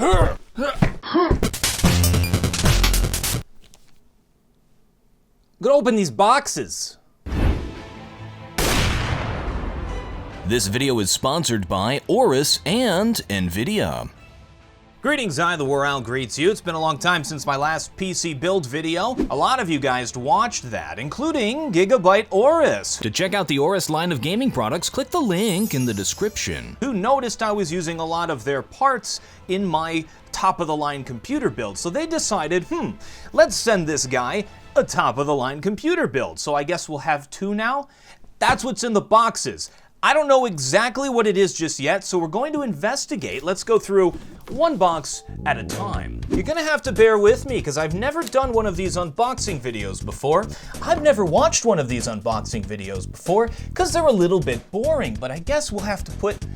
Gonna open these boxes. This video is sponsored by AORUS and NVIDIA. Greetings, TheWarOwl greets you. It's been a long time since my last PC build video. A lot of you guys watched that, including Gigabyte AORUS. To check out the AORUS line of gaming products, click the link in the description. Who noticed I was using a lot of their parts in my top-of-the-line computer build, so they decided, let's send this guy a top-of-the-line computer build. So I guess we'll have two now? That's what's in the boxes. I don't know exactly what it is just yet, so we're going to investigate. Let's go through one box at a time. You're gonna have to bear with me because I've never done one of these unboxing videos before. I've never watched one of these unboxing videos before because they're a little bit boring, but I guess we'll have to put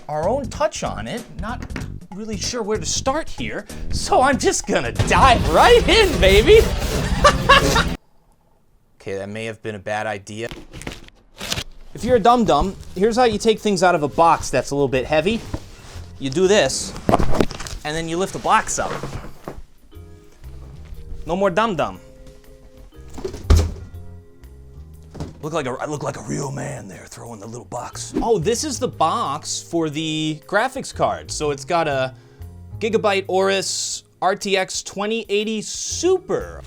our own touch on it. Not really sure where to start here, so I'm just gonna dive right in, baby. Okay, that may have been a bad idea. If you're a dum-dum, here's how you take things out of a box that's a little bit heavy. You do this, and then you lift the box up. No more dum-dum. I look like a real man there, throwing the little box. Oh, this is the box for the graphics card. So it's got a Gigabyte AORUS RTX 2080 Super.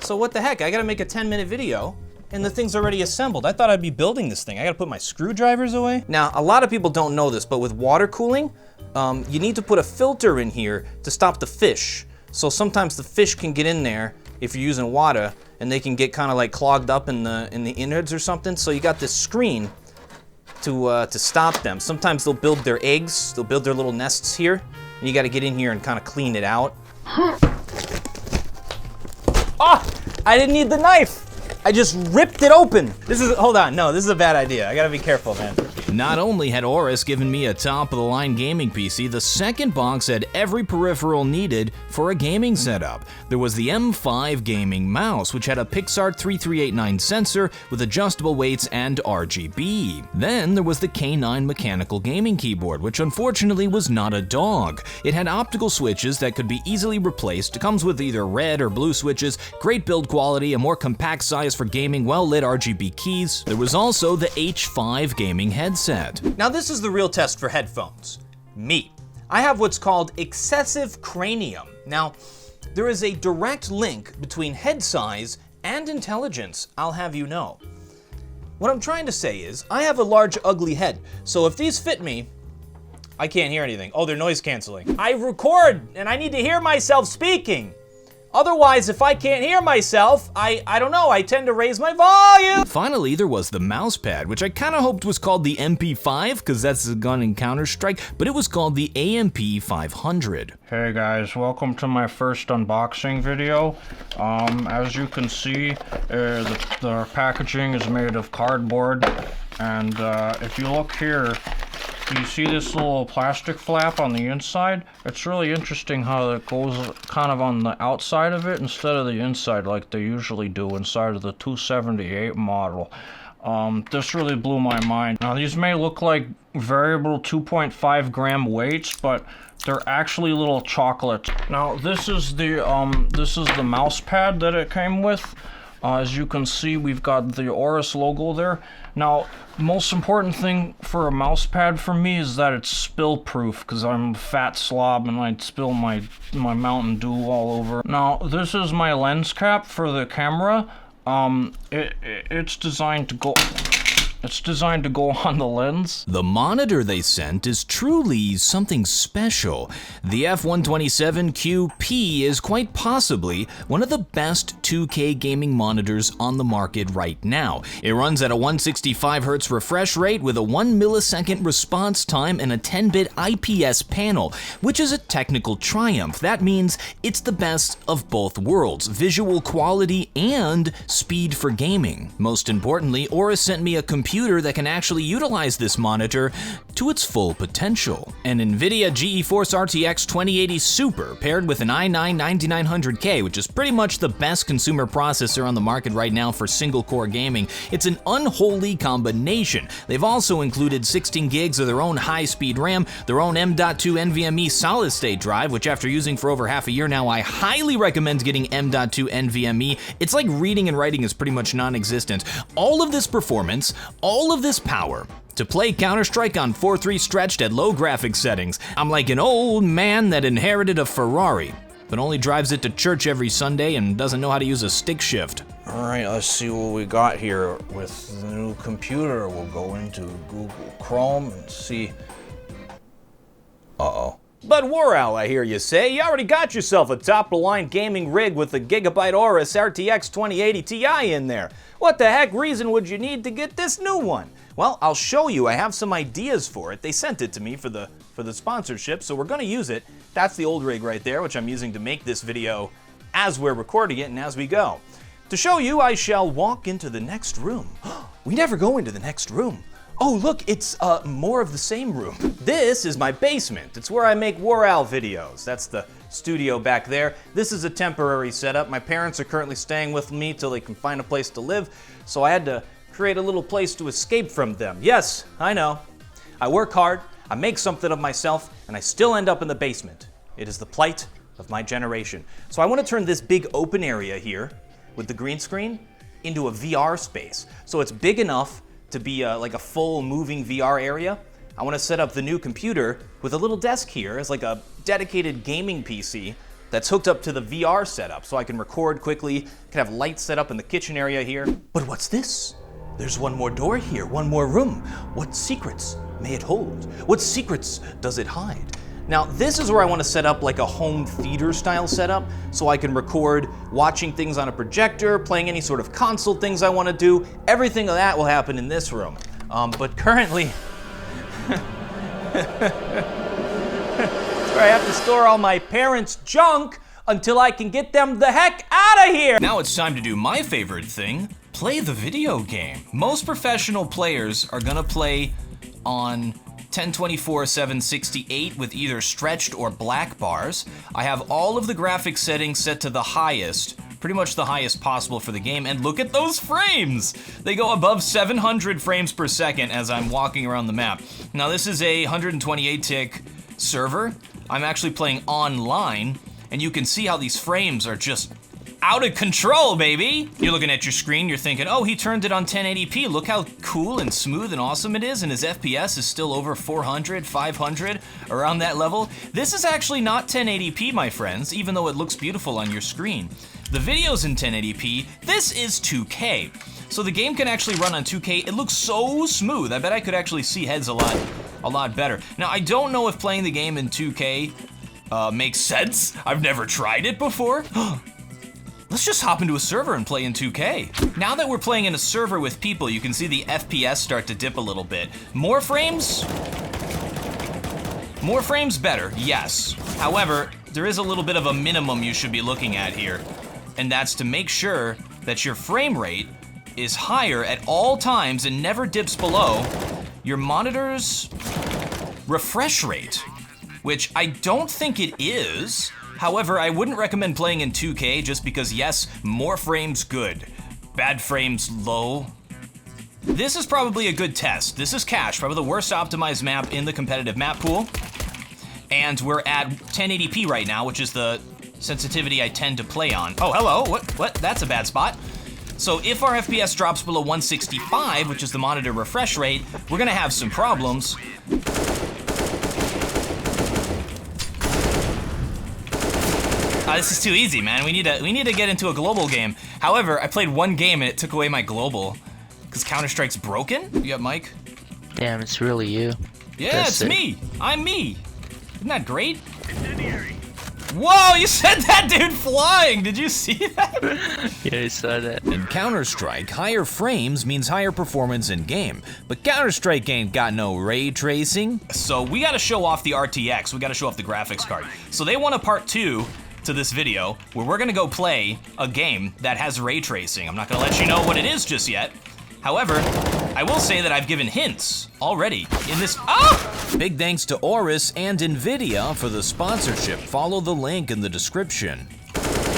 So what the heck, I gotta make a 10-minute video. And the thing's already assembled. I thought I'd be building this thing. I gotta put my screwdrivers away. Now, a lot of people don't know this, but with water cooling, you need to put a filter in here to stop the fish. So sometimes the fish can get in there if you're using water, and they can get kind of like clogged up in the innards or something. So you got this screen to stop them. Sometimes they'll build their eggs, they'll build their little nests here, and you gotta get in here and kind of clean it out. Oh, I didn't need the knife. I just ripped it open. Hold on, no, this is a bad idea. I gotta be careful, man. Not only had AORUS given me a top-of-the-line gaming PC, the second box had every peripheral needed for a gaming setup. There was the M5 gaming mouse, which had a Pixar 3389 sensor with adjustable weights and RGB. Then there was the K9 mechanical gaming keyboard, which unfortunately was not a dog. It had optical switches that could be easily replaced. It comes with either red or blue switches, great build quality, a more compact size for gaming, well-lit RGB keys. There was also the H5 gaming headset. Now this is the real test for headphones. Me. I have what's called excessive cranium. Now, there is a direct link between head size and intelligence, I'll have you know. What I'm trying to say is, I have a large, ugly head, so if these fit me, I can't hear anything. Oh, they're noise canceling. I record, and I need to hear myself speaking. Otherwise, if I can't hear myself, I don't know, I tend to raise my volume. Finally, there was the mouse pad, which I kind of hoped was called the MP5, because that's a gun in Counter-Strike, but it was called the AMP500. Hey guys, welcome to my first unboxing video. As you can see, the packaging is made of cardboard, and if you look here, you see this little plastic flap on the inside? It's really interesting how it goes kind of on the outside of it instead of the inside like they usually do inside of the 278 model. This really blew my mind. Now these may look like variable 2.5 gram weights, but they're actually little chocolates. Now this is the mouse pad that it came with. As you can see, we've got the AORUS logo there. Now, most important thing for a mouse pad for me is that it's spill proof, because I'm a fat slob and I'd spill my Mountain Dew all over. Now, this is my lens cap for the camera. It's designed to go on the lens. The monitor they sent is truly something special. The F127QP is quite possibly one of the best 2K gaming monitors on the market right now. It runs at a 165Hz refresh rate with a 1 millisecond response time and a 10-bit IPS panel, which is a technical triumph. That means it's the best of both worlds, visual quality and speed for gaming. Most importantly, AORUS sent me a computer computer that can actually utilize this monitor to its full potential. An NVIDIA GeForce RTX 2080 Super paired with an i9-9900K, which is pretty much the best consumer processor on the market right now for single-core gaming. It's an unholy combination. They've also included 16 gigs of their own high-speed RAM, their own M.2 NVMe solid-state drive, which after using for over half a year now, I highly recommend getting M.2 NVMe. It's like reading and writing is pretty much non-existent. All of this performance, all of this power, to play Counter-Strike on 4.3 stretched at low graphics settings. I'm like an old man that inherited a Ferrari, but only drives it to church every Sunday and doesn't know how to use a stick shift. All right, let's see what we got here with the new computer. We'll go into Google Chrome and see. Uh-oh. But TheWarOwl, I hear you say, you already got yourself a top-of-the-line gaming rig with the Gigabyte AORUS RTX 2080 Ti in there. What the heck reason would you need to get this new one? Well, I'll show you. I have some ideas for it. They sent it to me for the sponsorship, so we're gonna use it. That's the old rig right there, which I'm using to make this video as we're recording it and as we go. To show you, I shall walk into the next room. We never go into the next room. Oh, look, it's more of the same room. This is my basement. It's where I make TheWarOwl videos. That's the studio back there. This is a temporary setup. My parents are currently staying with me till they can find a place to live, so I had to create a little place to escape from them. Yes, I know. I work hard, I make something of myself, and I still end up in the basement. It is the plight of my generation. So I want to turn this big open area here with the green screen into a VR space. So it's big enough to be like a full moving VR area. I want to set up the new computer with a little desk here as like a dedicated gaming PC that's hooked up to the VR setup so I can record quickly, can have lights set up in the kitchen area here. But what's this? There's one more door here, one more room. What secrets may it hold? What secrets does it hide? Now, this is where I want to set up like a home theater style setup so I can record watching things on a projector, playing any sort of console things I want to do. Everything of that will happen in this room. But currently, it's where I have to store all my parents' junk until I can get them the heck out of here. Now it's time to do my favorite thing, play the video game. Most professional players are gonna play on 1024-768 with either stretched or black bars. I have all of the graphics settings set to the highest, pretty much the highest possible for the game, and look at those frames! They go above 700 frames per second as I'm walking around the map. Now this is a 128 tick server. I'm actually playing online, and you can see how these frames are just out of control, baby! You're looking at your screen, you're thinking, oh, he turned it on 1080p. Look how cool and smooth and awesome it is, and his FPS is still over 400, 500, around that level. This is actually not 1080p, my friends, even though it looks beautiful on your screen. The video's in 1080p, this is 2K. So the game can actually run on 2K. It looks so smooth. I bet I could actually see heads a lot better. Now, I don't know if playing the game in 2K makes sense. I've never tried it before. Let's just hop into a server and play in 2K. Now that we're playing in a server with people, you can see the FPS start to dip a little bit. More frames? More frames better, yes. However, there is a little bit of a minimum you should be looking at here, and that's to make sure that your frame rate is higher at all times and never dips below your monitor's refresh rate, which I don't think it is. However, I wouldn't recommend playing in 2K just because, yes, more frames good, bad frames low. This is probably a good test. This is Cache, probably the worst optimized map in the competitive map pool. And we're at 1080p right now, which is the sensitivity I tend to play on. Oh, hello, what? That's a bad spot. So if our FPS drops below 165, which is the monitor refresh rate, we're gonna have some problems. This is too easy, man. We need to get into a global game. However, I played one game and it took away my global. Because Counter-Strike's broken? You got Mike? Damn, it's really you. Yeah, it's me. I'm me. Isn't that great? Incendiary. Whoa, you sent that dude flying! Did you see that? Yeah, I saw that. In Counter-Strike, higher frames means higher performance in game, but Counter-Strike ain't got no ray tracing. So we gotta show off the RTX, we gotta show off the graphics card. So they want a part 2 to this video where we're gonna go play a game that has ray tracing. I'm not gonna let you know what it is just yet. However, I will say that I've given hints already in this. Oh! Big thanks to AORUS and NVIDIA for the sponsorship. Follow the link in the description.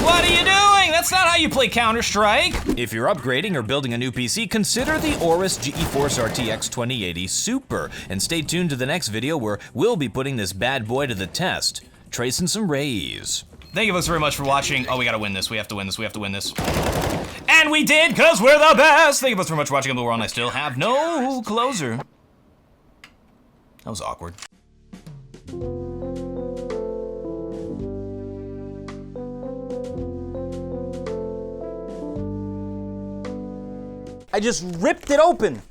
What are you doing? That's not how you play Counter-Strike. If you're upgrading or building a new PC, consider the AORUS GeForce RTX 2080 Super. And stay tuned to the next video where we'll be putting this bad boy to the test. Tracing some rays. Thank you folks very much for watching. Oh, we gotta win this. We have to win this. We have to win this. And we did, because we're the best. Thank you folks very much for watching. I'm TheWarOwl, and I still have no closer. That was awkward. I just ripped it open.